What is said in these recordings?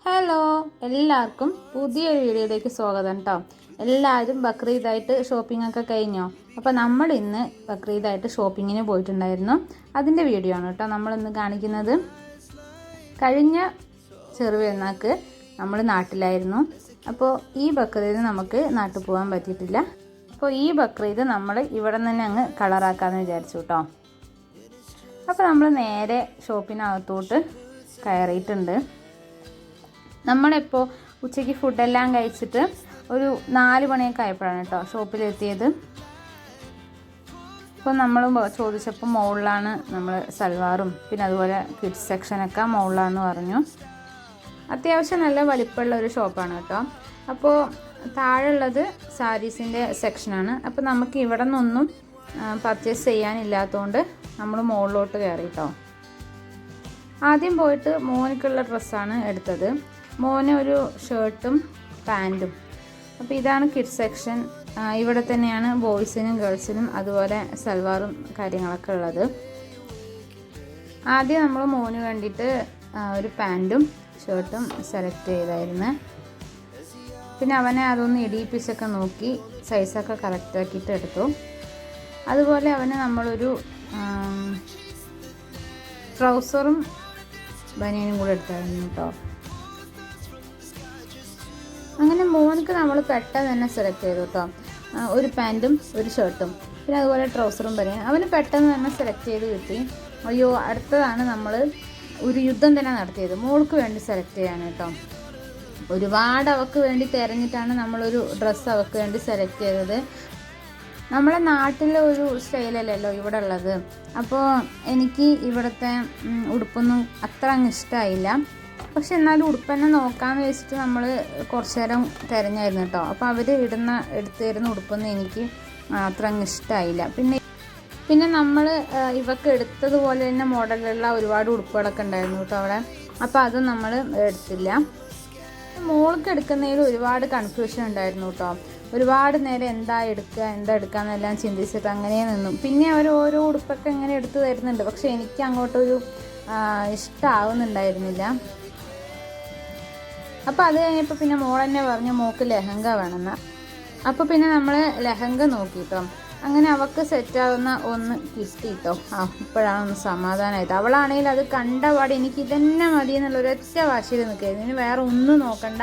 Hello, എല്ലാവർക്കും പുതിയൊരു വീഡിയോയിലേക്ക് സ്വാഗതം കേട്ടോ. എല്ലാവരും ബക്രീദായിട്ട് ഷോപ്പിംഗ് ഒക്കെ കഴിഞ്ഞോ? അപ്പോൾ നമ്മൾ ഇന്ന് ബക്രീദായിട്ട് ഷോപ്പിങ്ങിന് പോയിട്ടുണ്ടായിരുന്നു. അതിൻ്റെ വീഡിയോ ആണ് കേട്ടോ നമ്മളിന്ന് കാണിക്കുന്നത്. കഴിഞ്ഞ ചെറുപെരുന്നാൾക്ക് നമ്മൾ നാട്ടിലായിരുന്നു. അപ്പോൾ ഈ ബക്രീദ് നമുക്ക് നാട്ടിൽ പോകാൻ പറ്റിയിട്ടില്ല. അപ്പോൾ ഈ ബക്രീദ് നമ്മൾ ഇവിടെ തന്നെ അങ്ങ് കളറാക്കാമെന്ന് വിചാരിച്ചു കേട്ടോ. അപ്പോൾ നമ്മൾ നേരെ ഷോപ്പിനകത്തോട്ട് കയറിയിട്ടുണ്ട്. നമ്മളിപ്പോൾ ഉച്ചയ്ക്ക് ഫുഡെല്ലാം കഴിച്ചിട്ട് ഒരു 4 മണിയൊക്കെ ആയപ്പോഴാണ് കേട്ടോ ഷോപ്പിലെത്തിയത്. അപ്പോൾ നമ്മൾ ചോദിച്ചപ്പോൾ മുകളിലാണ് നമ്മൾ സൽവാറും പിന്നെ അതുപോലെ കിഡ്സ് സെക്ഷനൊക്കെ മുകളിലാണെന്ന് പറഞ്ഞു. അത്യാവശ്യം നല്ല വലിപ്പമുള്ള ഒരു ഷോപ്പാണ് കേട്ടോ. അപ്പോൾ താഴെയുള്ളത് സാരീസിൻ്റെ സെക്ഷനാണ്. അപ്പോൾ നമുക്ക് ഇവിടെ നിന്നൊന്നും പർച്ചേസ് ചെയ്യാനില്ലാത്തതുകൊണ്ട് നമ്മൾ മുകളിലോട്ട് കയറി കേട്ടോ. ആദ്യം പോയിട്ട് മോനിക്കുള്ള ഡ്രസ്സാണ് എടുത്തത്. മോന് ഒരു ഷർട്ടും പാൻറ്റും. അപ്പോൾ ഇതാണ് കിഡ്സ് സെക്ഷൻ. ഇവിടെ തന്നെയാണ് ബോയ്സിനും ഗേൾസിനും അതുപോലെ സൽവാറും കാര്യങ്ങളൊക്കെ ഉള്ളത്. ആദ്യം നമ്മൾ മോന് വേണ്ടിയിട്ട് ഒരു പാൻറ്റും ഷർട്ടും സെലക്ട് ചെയ്തായിരുന്നു. പിന്നെ അവനെ അതൊന്ന് ഇടിയിപ്പിച്ചൊക്കെ നോക്കി സൈസൊക്കെ കറക്റ്റാക്കിയിട്ട് എടുത്തു. അതുപോലെ അവന് നമ്മളൊരു ട്രൗസറും ബനിയനും കൂടെ എടുത്തായിരുന്നു കേട്ടോ. അങ്ങനെ മോനക്ക് നമ്മൾ പെട്ടെന്ന് തന്നെ സെലക്ട് ചെയ്തു കേട്ടോ. ഒരു പാൻറ്റും ഒരു ഷർട്ടും പിന്നെ അതുപോലെ ട്രൗസറും ബനിയനും അവന് പെട്ടെന്ന് തന്നെ സെലക്ട് ചെയ്ത് കിട്ടി. അയ്യോ, അടുത്തതാണ് നമ്മൾ ഒരു യുദ്ധം തന്നെ നടത്തിയത് മോൾക്ക് വേണ്ടി സെലക്ട് ചെയ്യാൻ കേട്ടോ. ഒരുപാട് അവൾക്ക് വേണ്ടി തിരഞ്ഞിട്ടാണ് നമ്മളൊരു ഡ്രസ്സ് അവൾക്ക് വേണ്ടി സെലക്ട് ചെയ്തത്. നമ്മളെ നാട്ടിലെ ഒരു സ്റ്റൈലല്ലല്ലോ ഇവിടെ ഉള്ളത്. അപ്പോൾ എനിക്ക് ഇവിടുത്തെ ഉടുപ്പൊന്നും അത്ര അങ്ങ് ഇഷ്ടമായില്ല. പക്ഷെ എന്നാലും ഉടുപ്പന്നെ നോക്കാമെന്ന് വെച്ചിട്ട് നമ്മൾ കുറച്ച് നേരം തിരഞ്ഞായിരുന്നു കേട്ടോ. അപ്പോൾ അവർ എടുത്തു തരുന്ന ഉടുപ്പൊന്നും എനിക്ക് അത്ര അങ്ങ് ഇഷ്ടമായില്ല. പിന്നെ നമ്മൾ ഇവക്ക് എടുത്തതുപോലെ തന്നെ മോഡലുള്ള ഒരുപാട് ഉടുപ്പുകളൊക്കെ ഉണ്ടായിരുന്നു കേട്ടോ അവിടെ. അപ്പോൾ അതും നമ്മൾ എടുത്തില്ല. മോൾക്ക് എടുക്കുന്നതിൽ ഒരുപാട് കൺഫ്യൂഷൻ ഉണ്ടായിരുന്നു കേട്ടോ. ഒരുപാട് നേരം എന്താ എടുക്കാമെന്നെല്ലാം ചിന്തിച്ചിട്ട് അങ്ങനെ നിന്നു. പിന്നെ അവർ ഓരോ ഉടുപ്പൊക്കെ ഇങ്ങനെ എടുത്തു തരുന്നുണ്ട്. പക്ഷെ എനിക്ക് അങ്ങോട്ടൊരു ഇഷ്ടമാവുന്നുണ്ടായിരുന്നില്ല. അപ്പോൾ അത് കഴിഞ്ഞപ്പോൾ പിന്നെ മോൾ തന്നെ പറഞ്ഞു മോൾക്ക് ലെഹങ്ക വേണമെന്ന്. അപ്പോൾ പിന്നെ നമ്മൾ ലെഹങ്ക നോക്കിട്ടോ. അങ്ങനെ അവൾക്ക് സെറ്റാവുന്ന ഒന്ന് കിട്ടിയിട്ടോ. ഇപ്പോഴാണ് ഒന്ന് സമാധാനമായിട്ട്. അവളാണെങ്കിൽ അത് കണ്ടപാട് എനിക്ക് ഇതന്നെ മതി എന്നുള്ളൊരൊറ്റ വാശിയിൽ നിൽക്കുകയായിരുന്നു. ഇനി വേറെ ഒന്നും നോക്കണ്ട,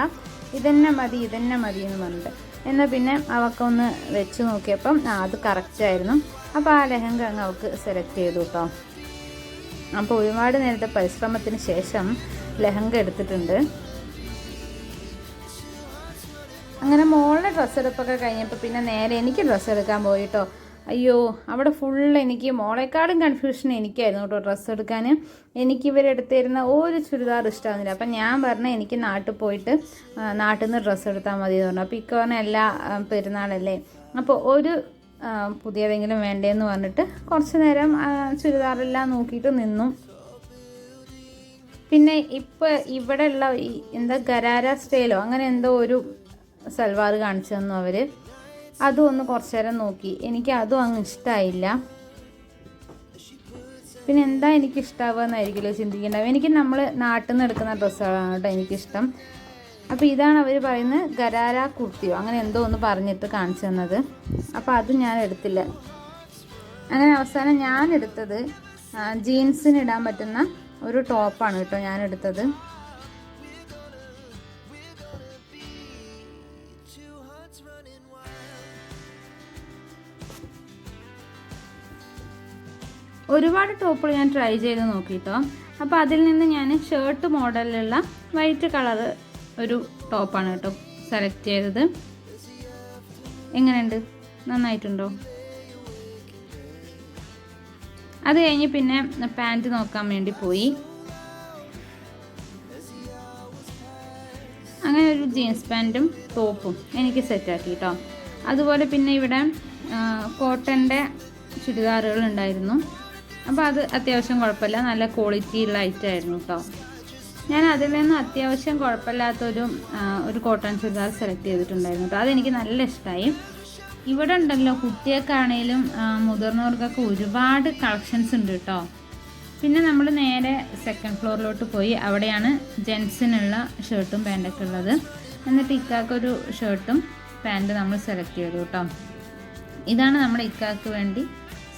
ഇതന്നെ മതി എന്ന് പറഞ്ഞിട്ട്. എന്നാൽ പിന്നെ അവൾക്കൊന്ന് വെച്ച് നോക്കിയപ്പം അത് കറക്റ്റായിരുന്നു. അപ്പോൾ ആ ലെഹങ്ക അങ്ങ് അവൾക്ക് സെലക്ട് ചെയ്തു കേട്ടോ. അപ്പോൾ ഒരുപാട് നേരത്തെ പരിശ്രമത്തിന് ശേഷം ലെഹങ്ക എടുത്തിട്ടുണ്ട്. അങ്ങനെ മോളുടെ ഡ്രസ്സ് എടുപ്പൊക്കെ കഴിഞ്ഞപ്പോൾ പിന്നെ നേരെ എനിക്ക് ഡ്രസ്സ് എടുക്കാൻ പോയിട്ടോ. അയ്യോ, അവിടെ ഫുള്ള് എനിക്ക് മോളെക്കാളും കൺഫ്യൂഷൻ എനിക്കായിരുന്നു കേട്ടോ ഡ്രസ്സ് എടുക്കാൻ. എനിക്ക് ഇവരെടുത്തിരുന്ന ഒരു ചുരിദാർ ഇഷ്ടമാകുന്നില്ല. അപ്പം ഞാൻ പറഞ്ഞാൽ എനിക്ക് നാട്ടിൽ പോയിട്ട് നാട്ടിൽ നിന്ന് ഡ്രസ്സ് എടുത്താൽ മതി എന്ന് പറഞ്ഞു. അപ്പോൾ ഇക്ക പറഞ്ഞാൽ എല്ലാ പെരുന്നാളല്ലേ, അപ്പോൾ ഒരു പുതിയതെങ്കിലും വേണ്ടേന്ന് പറഞ്ഞിട്ട് കുറച്ച് നേരം ചുരിദാറെല്ലാം നോക്കിയിട്ട് നിന്നു. പിന്നെ ഇപ്പോൾ ഇവിടെ ഉള്ള എന്താ ഗരാര സ്റ്റൈലോ അങ്ങനെ എന്തോ ഒരു സൽവാർ കാണിച്ചു തന്നു അവർ. അതും ഒന്ന് കുറച്ച് നേരം നോക്കി. എനിക്ക് അതും അങ്ങ് ഇഷ്ടമായില്ല. പിന്നെ എന്താ എനിക്ക് ഇഷ്ടമാവുക എന്നായിരിക്കുമല്ലോ ചിന്തിക്കേണ്ടാവും. എനിക്ക് നമ്മൾ നാട്ടിൽ നിന്ന് എടുക്കുന്ന ഡ്രസ്സുകളാണ് കേട്ടോ എനിക്കിഷ്ടം. അപ്പോൾ ഇതാണ് അവർ പറയുന്നത് ഗരാര കുർത്തിയോ അങ്ങനെ എന്തോ ഒന്ന് പറഞ്ഞിട്ട് കാണിച്ചു തന്നത്. അപ്പോൾ അത് ഞാൻ എടുത്തില്ല. അങ്ങനെ അവസാനം ഞാൻ എടുത്തത് ജീൻസിന് ഇടാൻ പറ്റുന്ന ഒരു ടോപ്പാണ് കേട്ടോ ഞാൻ എടുത്തത്. ഒരുപാട് ടോപ്പുകൾ ഞാൻ ട്രൈ ചെയ്ത് നോക്കിയിട്ടോ. അപ്പോൾ അതിൽ നിന്ന് ഞാൻ ഷർട്ട് മോഡലിലുള്ള വൈറ്റ് കളറ് ഒരു ടോപ്പാണ് കേട്ടോ സെലക്ട് ചെയ്തത്. എങ്ങനെയുണ്ട്? നന്നായിട്ടുണ്ടോ? അത് കഴിഞ്ഞ് പിന്നെ പാൻറ്റ് നോക്കാൻ വേണ്ടി പോയി. അങ്ങനെ ഒരു ജീൻസ് പാൻറ്റും ടോപ്പും എനിക്ക് സെറ്റാക്കി കേട്ടോ. അതുപോലെ പിന്നെ ഇവിടെ കോട്ടൻ്റെ ചുരിദാറുകൾ ഉണ്ടായിരുന്നു. അപ്പോൾ അത് അത്യാവശ്യം കുഴപ്പമില്ല, നല്ല ക്വാളിറ്റി ഉള്ള ഐറ്റമായിരുന്നു കേട്ടോ. ഞാൻ അതിൽ നിന്ന് അത്യാവശ്യം കുഴപ്പമില്ലാത്തൊരു കോട്ടൺ ചുരിദാർ സെലക്ട് ചെയ്തിട്ടുണ്ടായിരുന്നു കേട്ടോ. അതെനിക്ക് നല്ല ഇഷ്ടമായി. ഇവിടെ ഉണ്ടല്ലോ കുട്ടികൾക്കാണേലും മുതിർന്നവർക്കൊക്കെ ഒരുപാട് കളക്ഷൻസ് ഉണ്ട് കേട്ടോ. പിന്നെ നമ്മൾ നേരെ സെക്കൻഡ് ഫ്ലോറിലോട്ട് പോയി. അവിടെയാണ് ജെൻസിനുള്ള ഷർട്ടും പാൻറ്റൊക്കെ ഉള്ളത്. എന്നിട്ട് ഇക്കാക്കൊരു ഷർട്ടും പാൻറ്റ് നമ്മൾ സെലക്ട് ചെയ്തു കേട്ടോ. ഇതാണ് നമ്മുടെ ഇക്കാക്ക് വേണ്ടി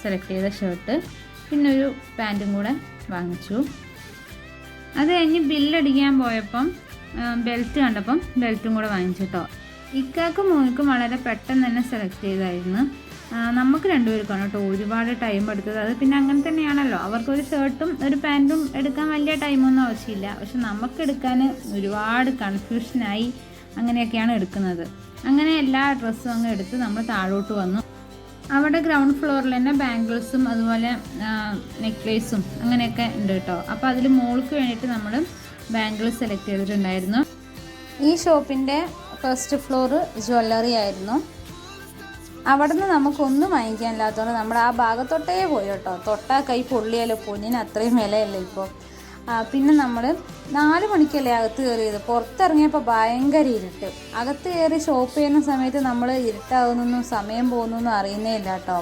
സെലക്ട് ചെയ്ത ഷർട്ട്. പിന്നെ ഒരു പാൻറ്റും കൂടെ വാങ്ങിച്ചു. അത് കഴിഞ്ഞ് ബില്ലടിക്കാൻ പോയപ്പം ബെൽറ്റ് കണ്ടപ്പം ബെൽറ്റും കൂടെ വാങ്ങിച്ചു കേട്ടോ. ഇക്കാക്കും മോനിക്കും വളരെ പെട്ടെന്ന് തന്നെ സെലക്ട് ചെയ്തായിരുന്നു. നമുക്ക് രണ്ടുപേർക്കാണ് കേട്ടോ ഒരുപാട് ടൈം എടുത്തത്. അത് പിന്നെ അങ്ങനെ തന്നെയാണല്ലോ, അവർക്കൊരു ഷർട്ടും ഒരു പാൻറ്റും എടുക്കാൻ വലിയ ടൈമൊന്നും ആവശ്യമില്ല. പക്ഷെ നമുക്കെടുക്കാൻ ഒരുപാട് കൺഫ്യൂഷനായി അങ്ങനെയൊക്കെയാണ് എടുക്കുന്നത്. അങ്ങനെ എല്ലാ ഡ്രസ്സും അങ്ങ് എടുത്ത് നമ്മൾ താഴോട്ട് വന്നു. അവിടെ ഗ്രൗണ്ട് ഫ്ലോറിൽ തന്നെ ബാംഗിൾസും അതുപോലെ നെക്ലേസും അങ്ങനെയൊക്കെ ഉണ്ട് കേട്ടോ. അപ്പോൾ അതിൽ മോൾക്ക് വേണ്ടിയിട്ട് നമ്മൾ ബാംഗിൾസ് സെലക്ട് ചെയ്തിട്ടുണ്ടായിരുന്നു. ഈ ഷോപ്പിൻ്റെ ഫസ്റ്റ് ഫ്ലോർ ജ്വല്ലറി ആയിരുന്നു. അവിടെ നിന്ന് നമുക്കൊന്നും വാങ്ങിക്കാനില്ലാത്തതുകൊണ്ട് നമ്മൾ ആ ഭാഗത്തൊട്ടേ പോയി കേട്ടോ. തൊട്ടാ കൈ പൊള്ളിയാലോ, പൊന്നിന് അത്രയും വിലയല്ലേ ഇപ്പോൾ. പിന്നെ നമ്മൾ 4 മണിക്കല്ലേ അകത്ത് കയറിയത്. പുറത്തിറങ്ങിയപ്പോൾ ഭയങ്കര ഇരുട്ട്. അകത്ത് കയറി ഷോപ്പ് ചെയ്യുന്ന സമയത്ത് നമ്മൾ ഇരുട്ടാകുന്നൊന്നും സമയം പോകുന്നൊന്നും അറിയുന്നേ ഇല്ല കേട്ടോ.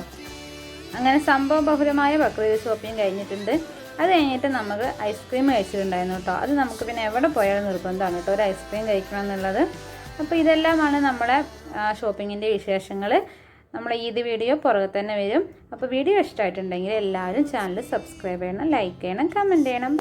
അങ്ങനെ സംഭവബഹുലമായ ബക്രീദ് ഷോപ്പിംഗ് കഴിഞ്ഞിട്ടുണ്ട്. അത് കഴിഞ്ഞിട്ട് നമുക്ക് ഐസ്ക്രീം കഴിച്ചിട്ടുണ്ടായിരുന്നു കേട്ടോ. അത് നമുക്ക് പിന്നെ എവിടെ പോയാലും നിർബന്ധമാണ് കേട്ടോ ഒരു ഐസ്ക്രീം കഴിക്കണം എന്നുള്ളത്. അപ്പോൾ ഇതെല്ലാമാണ് നമ്മുടെ ഷോപ്പിങ്ങിൻ്റെ വിശേഷങ്ങൾ. നമ്മുടെ ഈദ് വീഡിയോ പുറകെ തന്നെ വരും. അപ്പോൾ വീഡിയോ ഇഷ്ടമായിട്ടുണ്ടെങ്കിൽ എല്ലാവരും ചാനൽ സബ്സ്ക്രൈബ് ചെയ്യണം, ലൈക്ക് ചെയ്യണം, കമൻറ്റ് ചെയ്യണം.